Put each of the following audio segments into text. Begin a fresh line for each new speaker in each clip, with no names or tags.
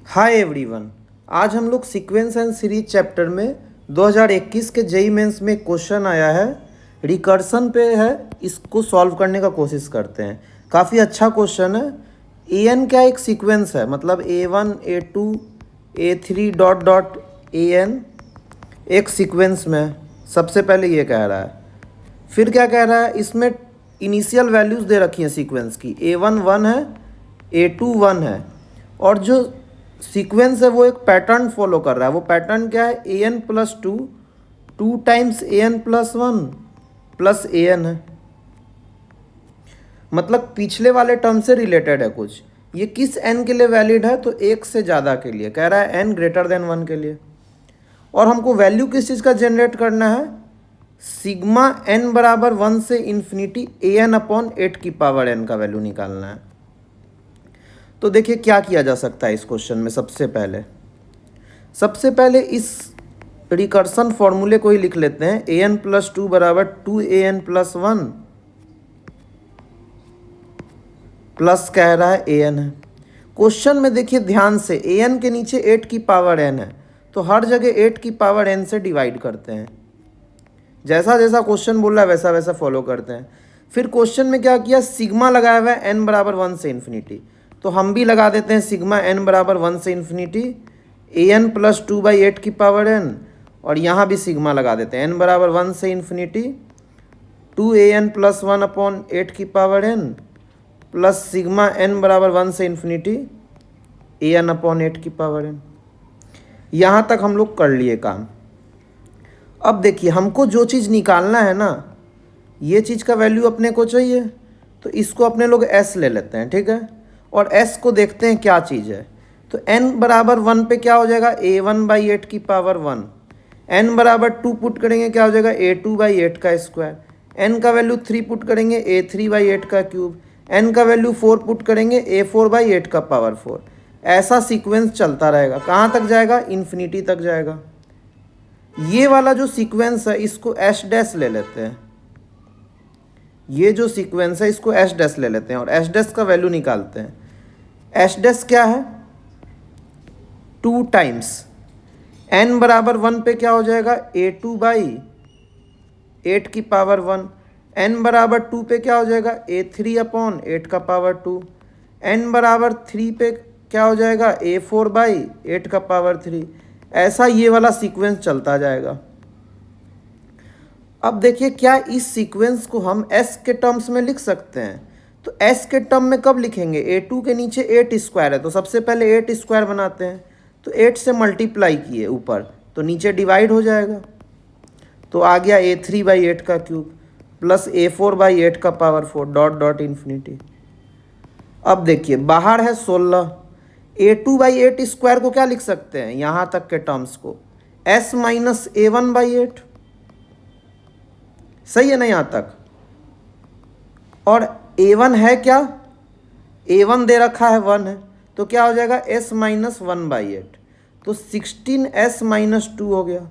Hi everyone. आज हम लोग सीक्वेंस एंड सीरीज चैप्टर में 2021 के जेई मेंस में क्वेश्चन आया है, रिकर्सन पे है। इसको सॉल्व करने का कोशिश करते हैं। काफ़ी अच्छा क्वेश्चन है। ए एन क्या एक सीक्वेंस है, मतलब A1 A2 A3 dot dot AN एक सीक्वेंस में है। सबसे पहले ये कह रहा है। फिर क्या कह रहा है, इसमें इनिशियल वैल्यूज़ दे रखी हैं सीक्वेंस की। A1 1 है, A2 1 है, और जो सीक्वेंस है वो एक पैटर्न फॉलो कर रहा है। वो पैटर्न क्या है, AN plus 2 times AN plus 1 plus AN है। मतलब पिछले वाले टर्म से रिलेटेड है कुछ। ये किस n के लिए वैलिड है, तो एक से ज़्यादा के लिए कह रहा है, n ग्रेटर देन 1 के लिए। और हमको वैल्यू किस चीज़ का जनरेट करना है, सिग्मा n बराबर 1 से इन्फिनिटी AN अपॉन 8 की पावर n का वैल्यू निकालना है। तो देखिए क्या किया जा सकता है इस क्वेश्चन में। सबसे पहले इस रिकर्सन फॉर्मूले को ही लिख लेते हैं। AN प्लस 2 बराबर 2AN प्लस 1 प्लस कह रहा है AN है। क्वेश्चन में देखिए ध्यान से, AN के नीचे 8 की पावर n है, तो हर जगह 8 की पावर n से डिवाइड करते हैं। जैसा जैसा क्वेश्चन बोल रहा है वैसा वैसा फॉलो करते हैं। फिर क्वेश्चन में क्या किया, सिग्मा लगाया हुआ है n बराबर 1 से इन्फिनिटी, तो हम भी लगा देते हैं सिग्मा n बराबर 1 से इन्फिनिटी AN प्लस 2/8 की पावर n, और यहाँ भी सिग्मा लगा देते हैं n बराबर 1 से इन्फिनिटी 2AN प्लस 1 अपॉन 8 की power n plus sigma n बराबर 1 से इन्फिनिटी AN अपॉन 8 की पावर n। यहाँ तक हम लोग कर लिए काम। अब देखिए हमको जो चीज़ निकालना है ना, ये चीज़ का वैल्यू अपने को चाहिए, तो इसको अपने लोग s ले लेते हैं, ठीक है। और s को देखते हैं क्या चीज़ है। तो n बराबर 1 पे क्या हो जाएगा, A1/8 की पावर 1। n बराबर 2 पुट करेंगे, क्या हो जाएगा, A2/8 का स्क्वायर। n का वैल्यू 3 पुट करेंगे, A3/8 का क्यूब। n का वैल्यू 4 पुट करेंगे, A4/8 का पावर 4। ऐसा सीक्वेंस चलता रहेगा। कहाँ तक जाएगा, इन्फिनिटी तक जाएगा। ये वाला जो सीक्वेंस है इसको एच डैश ले लेते हैं। ये जो सीक्वेंस है इसको एच डैश ले लेते हैं और एच डैश का वैल्यू निकालते हैं। एच डैश क्या है, 2 टाइम्स n बराबर 1 पे क्या हो जाएगा, A2/8 की पावर 1। n बराबर 2 पे क्या हो जाएगा, A3 अपॉन 8 का पावर 2। n बराबर 3 पे क्या हो जाएगा, A4/8 का पावर 3। ऐसा ये वाला सीक्वेंस चलता जाएगा। अब देखिए क्या इस सीक्वेंस को हम s के टर्म्स में लिख सकते हैं। तो s के टर्म में कब लिखेंगे, A2 के नीचे 8 स्क्वायर है, तो सबसे पहले 8 स्क्वायर बनाते हैं। तो 8 से मल्टीप्लाई किए ऊपर, तो नीचे डिवाइड हो जाएगा। तो आ गया A3/8 का क्यूब प्लस A4/8 का पावर 4 डॉट डॉट इन्फिनिटी। अब देखिए बाहर है 16, A2/8 स्क्वायर को क्या लिख सकते हैं, यहाँ तक के टर्म्स को s माइनस A1/8। सही है ना यहाँ तक। और A1 है क्या, A1 दे रखा है 1 है, तो क्या हो जाएगा s माइनस 1/8, तो 16s माइनस 2 हो गया।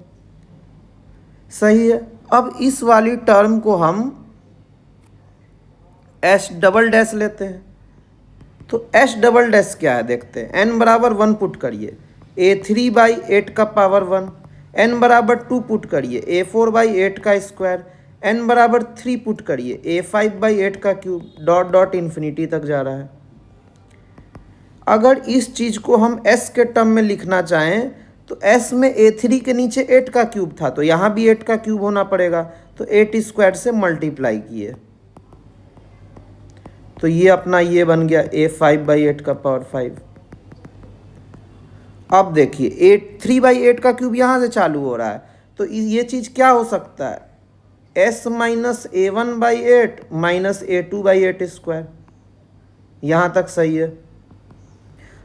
सही है। अब इस वाली टर्म को हम s डबल डैश लेते हैं। तो s डबल डैश क्या है देखते हैं। n बराबर 1 पुट करिए, A3/8 का पावर 1। n बराबर 2 पुट करिए, A4/8 का स्क्वायर। n बराबर 3 पुट करिए, A5/8 का क्यूब डॉट डॉट इन्फिनिटी तक जा रहा है। अगर इस चीज़ को हम s के टर्म में लिखना चाहें, तो s में A3 के नीचे 8 का क्यूब था, तो यहाँ भी 8 का क्यूब होना पड़ेगा। तो 8 स्क्वायर से मल्टीप्लाई किए, तो ये अपना ये बन गया A5/8 का पावर 5। अब देखिए A3/8 का क्यूब यहाँ से चालू हो रहा है, तो ये चीज़ क्या हो सकता है, s minus A1/8 minus A2/8 square. यहाँ तक सही है।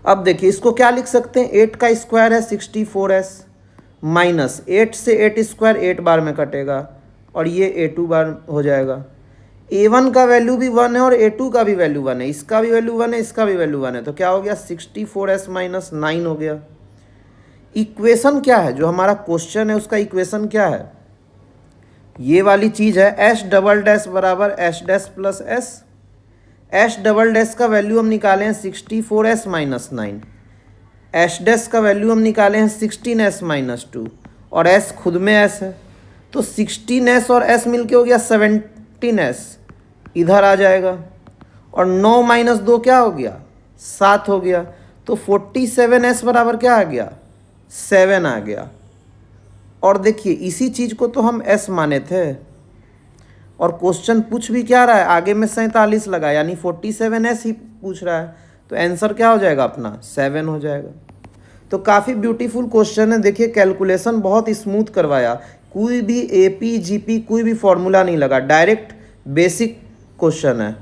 अब देखिए इसको क्या लिख सकते हैं, 8 का स्क्वायर है 64s माइनस 8 से 8 स्क्वायर 8 बार में कटेगा, और ये A2 बार हो जाएगा। A1 का वैल्यू भी 1 है और A2 का भी वैल्यू 1 है, इसका भी वैल्यू 1 है, इसका भी वैल्यू 1 है, तो क्या हो गया 64s माइनस 9 हो गया। इक्वेशन क्या है, जो हमारा क्वेश्चन है उसका इक्वेशन क्या है, ये वाली चीज़ है एच डबल डैश बराबर H dash plus H double dash का वैल्यू हम निकाले हैं 64s माइनस 9। एस डैश का वैल्यू हम निकाले हैं 16s-2 और s खुद में s है, तो 16s और s मिलके हो गया 17s, इधर आ जाएगा। और 9 - 2 क्या हो गया, 7 हो गया। तो 47s बराबर क्या आ गया, 7 आ गया। और देखिए इसी चीज़ को तो हम s माने थे, और क्वेश्चन पूछ भी क्या रहा है, आगे में 47 लगा, यानी 47s ही पूछ रहा है, तो आंसर क्या हो जाएगा अपना, 7 हो जाएगा। तो काफ़ी ब्यूटीफुल क्वेश्चन है। देखिए कैलकुलेशन बहुत स्मूथ करवाया, कोई भी AP GP कोई भी फॉर्मूला नहीं लगा, डायरेक्ट बेसिक क्वेश्चन है।